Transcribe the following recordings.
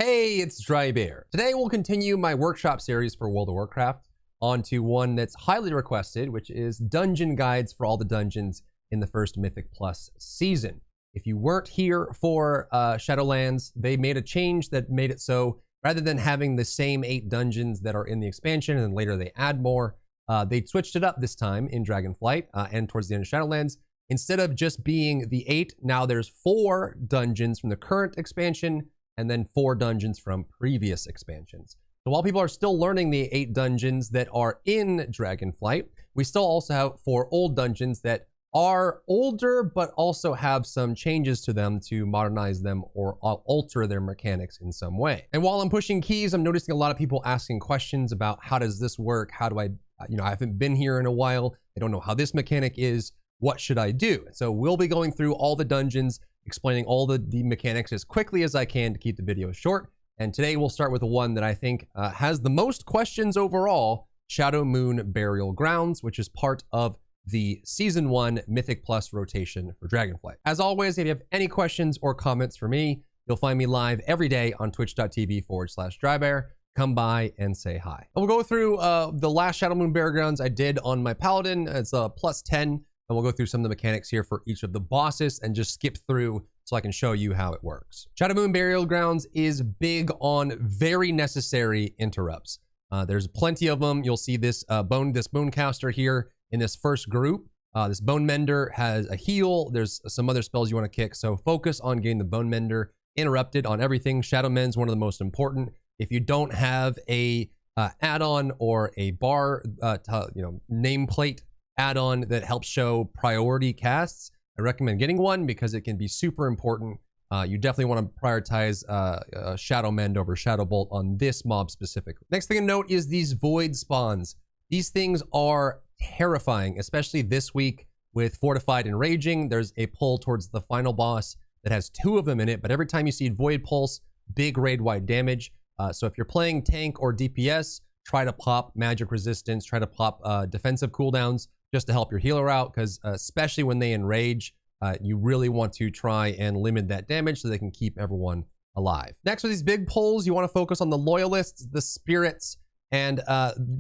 Hey, it's Drybear. Today we'll continue my workshop series for World of Warcraft onto one that's highly requested, which is dungeon guides for all the dungeons in the first Mythic Plus season. If you weren't here for Shadowlands, they made a change that made it so rather than having the same 8 dungeons that are in the expansion and then later they add more, they switched it up this time in Dragonflight and towards the end of Shadowlands. Instead of just being the 8, now there's 4 dungeons from the current expansion and then 4 dungeons from previous expansions. So while people are still learning the 8 dungeons that are in Dragonflight, we still also have 4 old dungeons that are older, but also have some changes to them to modernize them or alter their mechanics in some way. And while I'm pushing keys, I'm noticing a lot of people asking questions about how does this work? How do I haven't been here in a while. I don't know how this mechanic is. What should I do? So we'll be going through all the dungeons, explaining all the mechanics as quickly as I can to keep the video short. And today we'll start with the one that I think has the most questions overall, Shadowmoon Burial Grounds, which is part of the Season 1 Mythic Plus rotation for Dragonflight. As always, if you have any questions or comments for me, you'll find me live every day on twitch.tv/Drybear. Come by and say hi. And we'll go through the last Shadowmoon Burial Grounds I did on my Paladin. It's a +10. And we'll go through some of the mechanics here for each of the bosses and just skip through so I can show you how it works. Shadowmoon Burial Grounds is big on very necessary interrupts. There's plenty of them. You'll see this Bonecaster here in this first group. This Bone Mender has a heal. There's some other spells you want to kick. So focus on getting the Bone Mender interrupted on everything. Shadow Mend's one of the most important. If you don't have a add-on or a bar, nameplate add-on that helps show priority casts, I recommend getting one because it can be super important. You definitely want to prioritize Shadow Mend over Shadow Bolt on this mob specifically. Next thing to note is these void spawns. These things are terrifying, especially this week with Fortified and Raging. There's a pull towards the final boss that has 2 of them in it, but every time you see Void Pulse, big raid-wide damage. So if you're playing tank or DPS, try to pop magic resistance, try to pop defensive cooldowns, just to help your healer out, because especially when they enrage, you really want to try and limit that damage so they can keep everyone alive. Next, with these big pulls, you want to focus on the loyalists, the spirits, and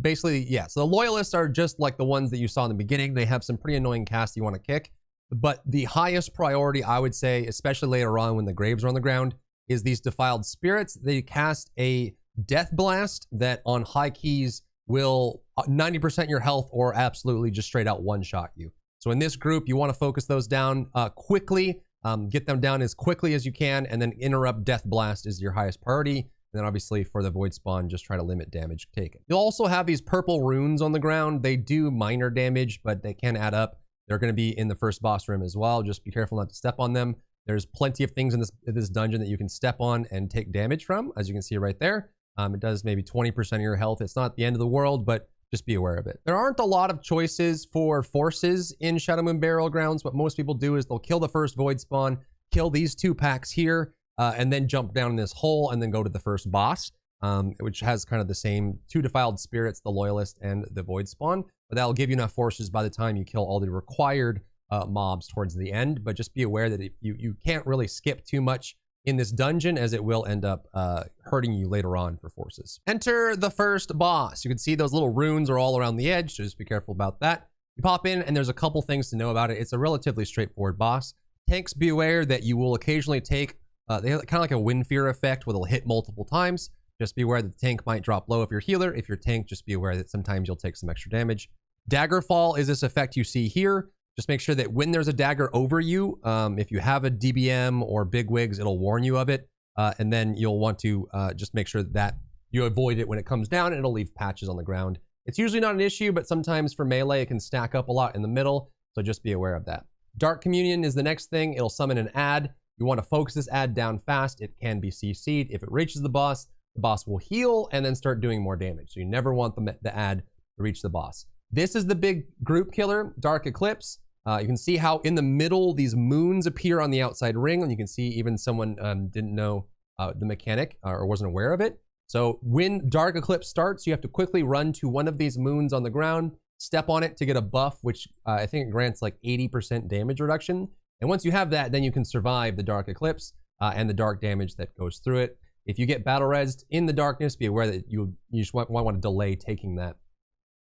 basically, yeah, so the loyalists are just like the ones that you saw in the beginning. They have some pretty annoying casts you want to kick, but the highest priority, I would say, especially later on when the graves are on the ground, is these defiled spirits. They cast a death blast that on high keys will 90% your health or absolutely just straight out one-shot you. So in this group, you want to focus those down quickly, get them down as quickly as you can, and then interrupt Death Blast is your highest priority. And then obviously for the Void Spawn, just try to limit damage taken. You'll also have these purple runes on the ground. They do minor damage, but they can add up. They're going to be in the first boss room as well. Just be careful not to step on them. There's plenty of things in this dungeon that you can step on and take damage from, as you can see right there. It does maybe 20% of your health. It's not the end of the world, but just be aware of it. There aren't a lot of choices for forces in Shadowmoon Burial Grounds. What most people do is they'll kill the first Void Spawn, kill these 2 packs here, and then jump down in this hole and then go to the first boss, which has kind of the same 2 defiled spirits, the Loyalist and the Void Spawn. But that'll give you enough forces by the time you kill all the required mobs towards the end. But just be aware that you can't really skip too much in this dungeon, as it will end up hurting you later on for forces. Enter the first boss. You can see those little runes are all around the edge, so just be careful about that. You pop in, and there's a couple things to know about it. It's a relatively straightforward boss. Tanks, be aware that you will occasionally take, they have kind of like a Wind Fear effect where they'll hit multiple times. Just be aware that the tank might drop low if you're healer. If you're tank, just be aware that sometimes you'll take some extra damage. Daggerfall is this effect you see here. Just make sure that when there's a dagger over you, if you have a DBM or bigwigs, it'll warn you of it. And then you'll want to just make sure that you avoid it when it comes down, and it'll leave patches on the ground. It's usually not an issue, but sometimes for melee, it can stack up a lot in the middle. So just be aware of that. Dark Communion is the next thing. It'll summon an ad. You want to focus this ad down fast. It can be CC'd. If it reaches the boss will heal and then start doing more damage. So you never want the ad to reach the boss. This is the big group killer, Dark Eclipse. You can see how in the middle, these moons appear on the outside ring. And you can see even someone didn't know the mechanic or wasn't aware of it. So when Dark Eclipse starts, you have to quickly run to one of these moons on the ground, step on it to get a buff, which I think it grants like 80% damage reduction. And once you have that, then you can survive the Dark Eclipse and the dark damage that goes through it. If you get battle rezzed in the darkness, be aware that you just want to delay taking that.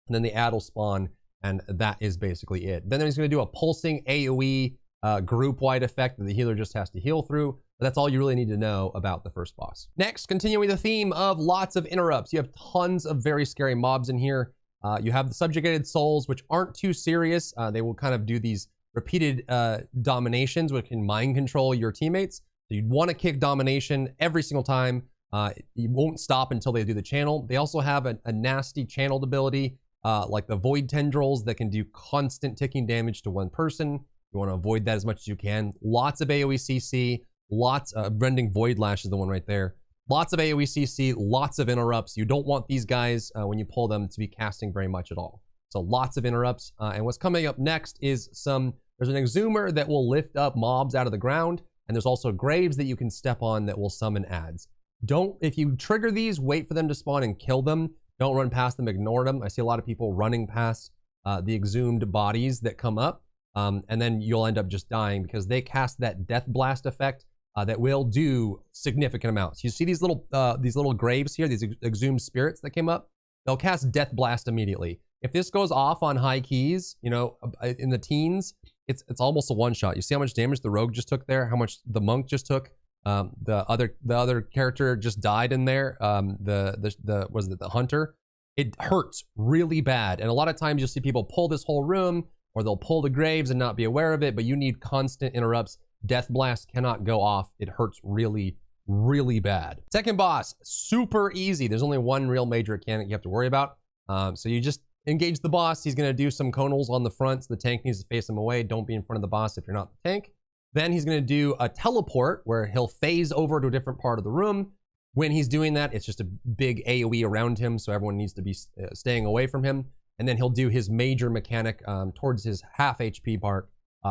And then the ad will spawn, and that is basically it. Then he's going to do a pulsing AoE group-wide effect that the healer just has to heal through. But that's all you really need to know about the first boss. Next, continuing the theme of lots of interrupts. You have tons of very scary mobs in here. You have the subjugated souls, which aren't too serious. They will kind of do these repeated dominations, which can mind control your teammates. So you'd want to kick domination every single time. You won't stop until they do the channel. They also have a nasty channeled ability, like the void tendrils that can do constant ticking damage to one person. You want to avoid that as much as you can. Lots of AoE CC, lots of Rending Void Lash is the one right there. Lots of AoE CC, lots of interrupts. You don't want these guys, when you pull them, to be casting very much at all. So lots of interrupts. And what's coming up next is there's an exhumer that will lift up mobs out of the ground. And there's also graves that you can step on that will summon ads. If you trigger these, wait for them to spawn and kill them. Don't run past them, ignore them. I see a lot of people running past the exhumed bodies that come up. And then you'll end up just dying because they cast that death blast effect that will do significant amounts. You see these little graves here, these exhumed spirits that came up? They'll cast death blast immediately. If this goes off on high keys, you know, in the teens, it's almost a one shot. You see how much damage the rogue just took there? How much the monk just took? The other character just died in there. The hunter? It hurts really bad. And a lot of times you'll see people pull this whole room, or they'll pull the graves and not be aware of it, but you need constant interrupts. Death blast cannot go off. It hurts really, really bad. Second boss, super easy. There's only one real major mechanic you have to worry about. So you just engage the boss. He's going to do some conals on the front, so the tank needs to face him away. Don't be in front of the boss if you're not the tank. Then he's going to do a teleport where he'll phase over to a different part of the room. When he's doing that, it's just a big AoE around him, so everyone needs to be staying away from him. And then he'll do his major mechanic towards his half HP part,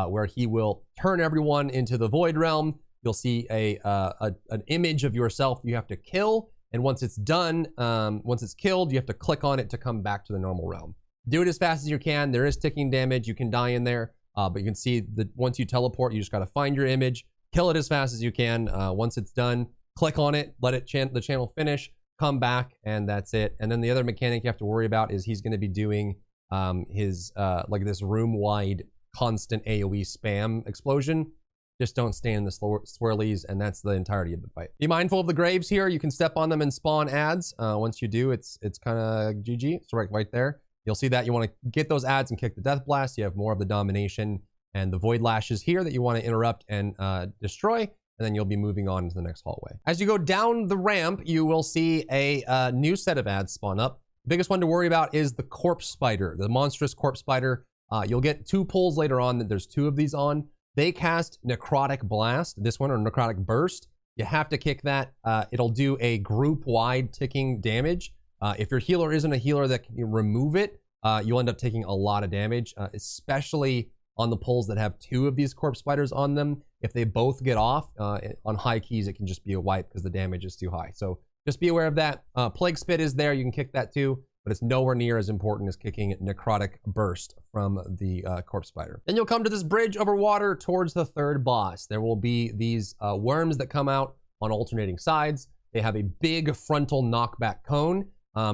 where he will turn everyone into the Void Realm. You'll see an image of yourself you have to kill. And once it's done, once it's killed, you have to click on it to come back to the normal realm. Do it as fast as you can. There is ticking damage. You can die in there. But you can see that once you teleport, you just got to find your image, kill it as fast as you can. Once it's done, click on it, let it the channel finish, come back, and that's it. And then the other mechanic you have to worry about is he's going to be doing his like this room-wide constant AoE spam explosion. Just don't stay in the swirlies, and that's the entirety of the fight. Be mindful of the graves here. You can step on them and spawn ads. Once you do, it's kind of GG. It's right there. You'll see that you want to get those ads and kick the death blast. You have more of the domination and the void lashes here that you want to interrupt and destroy, and then you'll be moving on to the next hallway. As you go down the ramp, you will see a new set of ads spawn up. The biggest one to worry about is the corpse spider, the monstrous corpse spider. You'll get 2 pulls later on that there's 2 of these on. They cast Necrotic Blast, this one, or Necrotic Burst. You have to kick that. It'll do a group-wide ticking damage. If your healer isn't a healer that can remove it, you'll end up taking a lot of damage, especially on the pulls that have 2 of these corpse spiders on them. If they both get off, on high keys, it can just be a wipe because the damage is too high. So just be aware of that. Plague Spit is there. You can kick that too, but it's nowhere near as important as kicking Necrotic Burst from the corpse spider. Then you'll come to this bridge over water towards the 3rd boss. There will be these worms that come out on alternating sides. They have a big frontal knockback cone.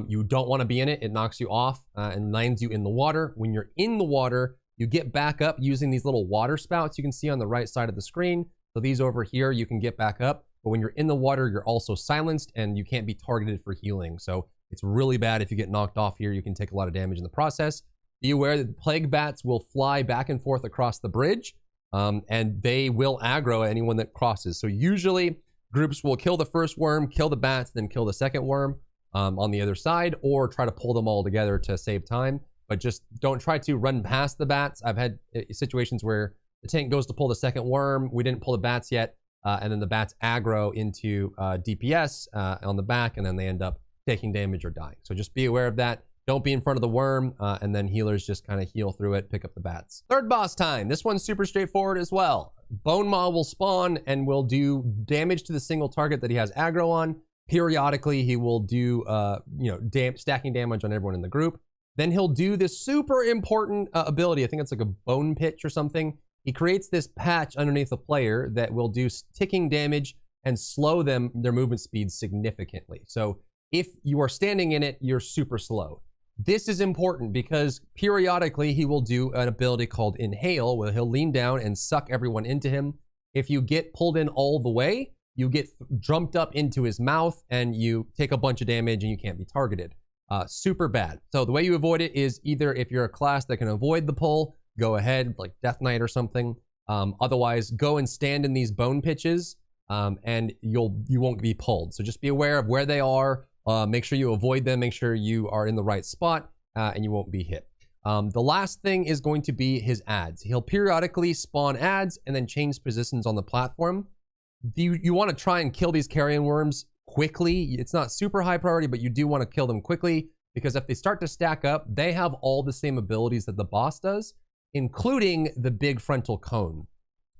You don't want to be in it. It knocks you off and lands you in the water. When you're in the water, you get back up using these little water spouts you can see on the right side of the screen. So these over here, you can get back up. But when you're in the water, you're also silenced and you can't be targeted for healing. So it's really bad if you get knocked off here. You can take a lot of damage in the process. Be aware that plague bats will fly back and forth across the bridge, and they will aggro anyone that crosses. So usually groups will kill the first worm, kill the bats, then kill the second worm on the other side, or try to pull them all together to save time. But just don't try to run past the bats. I've had situations where the tank goes to pull the second worm. We didn't pull the bats yet, and then the bats aggro into DPS on the back, and then they end up taking damage or dying. So just be aware of that. Don't be in front of the worm, and then healers just kind of heal through it, pick up the bats. 3rd boss time. This one's super straightforward as well. Bone Maw will spawn and will do damage to the single target that he has aggro on. Periodically, he will do, stacking damage on everyone in the group. Then he'll do this super important ability. I think it's like a bone pitch or something. He creates this patch underneath the player that will do ticking damage and slow them, their movement speed significantly. So if you are standing in it, you're super slow. This is important because periodically he will do an ability called Inhale, where he'll lean down and suck everyone into him. If you get pulled in all the way, you get jumped up into his mouth and you take a bunch of damage and you can't be targeted. Super bad. So the way you avoid it is either if you're a class that can avoid the pull, go ahead, like Death Knight or something. Otherwise, go and stand in these bone pitches and you won't be pulled. So just be aware of where they are. Make sure you avoid them. Make sure you are in the right spot and you won't be hit. The last thing is going to be his ads. He'll periodically spawn ads and then change positions on the platform. You want to try and kill these carrion worms quickly. It's not super high priority, but you do want to kill them quickly because if they start to stack up, they have all the same abilities that the boss does, including the big frontal cone.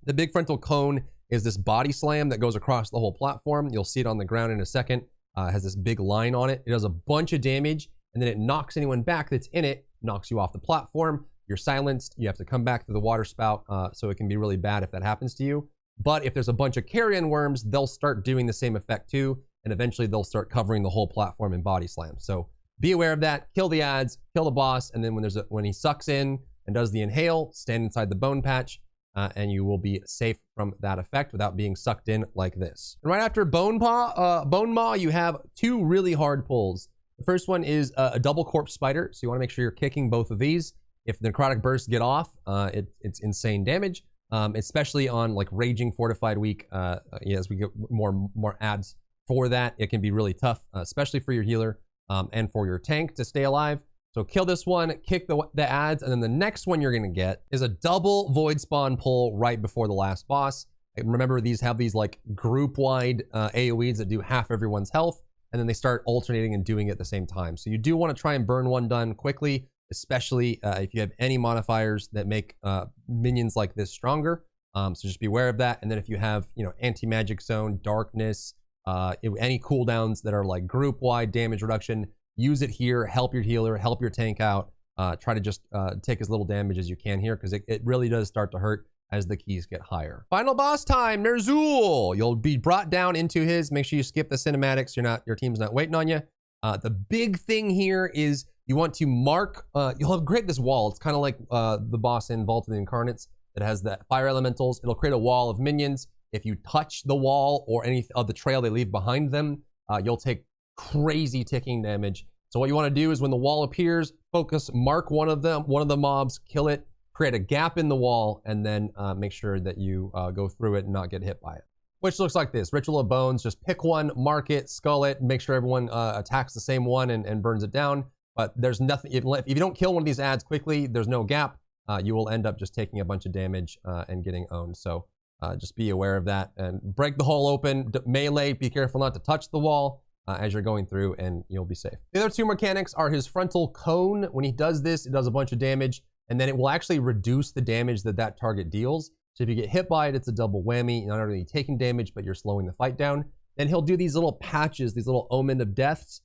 The big frontal cone is this body slam that goes across the whole platform. You'll see it on the ground in a second. It has this big line on it. It does a bunch of damage, and then it knocks anyone back that's in it, knocks you off the platform. You're silenced. You have to come back to the water spout, so it can be really bad if that happens to you. But if there's a bunch of carrion worms, they'll start doing the same effect too, and eventually they'll start covering the whole platform in body slams. So be aware of that. Kill the ads, kill the boss, and then when he sucks in and does the inhale, stand inside the bone patch, and you will be safe from that effect without being sucked in like this. And right after Bone Maw, you have two really hard pulls. The first one is a double corpse spider, so you want to make sure you're kicking both of these. If the necrotic bursts get off, it's insane damage, especially on like Raging Fortified Week. As we get more ads for that, it can be really tough, especially for your healer and for your tank to stay alive. So kill this one, kick the ads, and then the next one you're gonna get is a double void spawn pull right before the last boss. And remember, these have these like group-wide AoEs that do half everyone's health, and then they start alternating and doing it at the same time. So you do want to try and burn one done quickly, especially if you have any modifiers that make minions like this stronger. So just be aware of that. And then if you have, anti-magic zone, darkness, any cooldowns that are like group-wide damage reduction, use it here, help your healer, help your tank out. Try to just take as little damage as you can here because it really does start to hurt as the keys get higher. Final boss time, Ner'zhul. You'll be brought down into his. Make sure you skip the cinematics. Your team's not waiting on you. The big thing here is you want to mark, you'll upgrade this wall. It's kind of like the boss in Vault of the Incarnates that has the fire elementals. It'll create a wall of minions. If you touch the wall or any of the trail they leave behind them, you'll take crazy ticking damage. So what you want to do is when the wall appears, focus, mark one of the mobs, kill it, create a gap in the wall, and then make sure that you go through it and not get hit by it. Which looks like this. Ritual of Bones, just pick one, mark it, skull it, make sure everyone attacks the same one and burns it down. But there's nothing, if you don't kill one of these ads quickly, there's no gap. You will end up just taking a bunch of damage and getting owned. So just be aware of that and break the hole open, melee, be careful not to touch the wall as you're going through and you'll be safe. The other two mechanics are his frontal cone. When he does this, it does a bunch of damage and then it will actually reduce the damage that target deals. So if you get hit by it, it's a double whammy. You're not only taking damage, but you're slowing the fight down. Then he'll do these little patches, these little omen of deaths.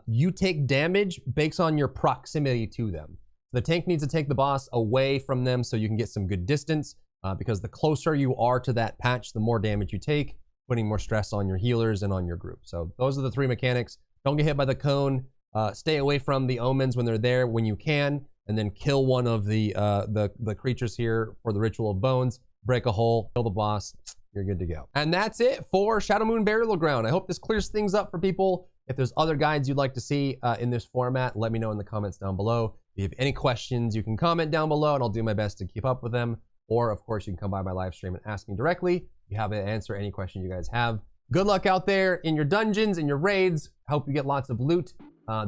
You take damage based on your proximity to them. The tank needs to take the boss away from them so you can get some good distance because the closer you are to that patch, the more damage you take, putting more stress on your healers and on your group. So those are the three mechanics. Don't get hit by the cone. Stay away from the omens when they're there when you can, and then kill one of the creatures here for the Ritual of Bones. Break a hole, kill the boss. You're good to go. And that's it for Shadowmoon Burial Ground. I hope this clears things up for people. If there's other guides you'd like to see in this format, let me know in the comments down below. If you have any questions, you can comment down below and I'll do my best to keep up with them. Or of course, you can come by my live stream and ask me directly. You have to answer any question you guys have. Good luck out there in your dungeons, in your raids. Hope you get lots of loot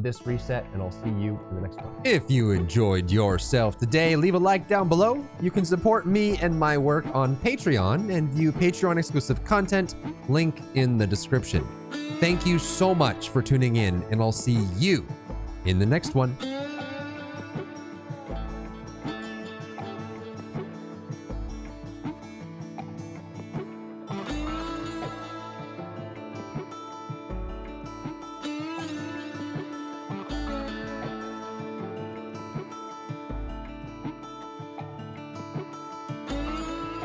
this reset, and I'll see you in the next one. If you enjoyed yourself today, leave a like down below. You can support me and my work on Patreon and view Patreon exclusive content, link in the description. Thank you so much for tuning in, and I'll see you in the next one.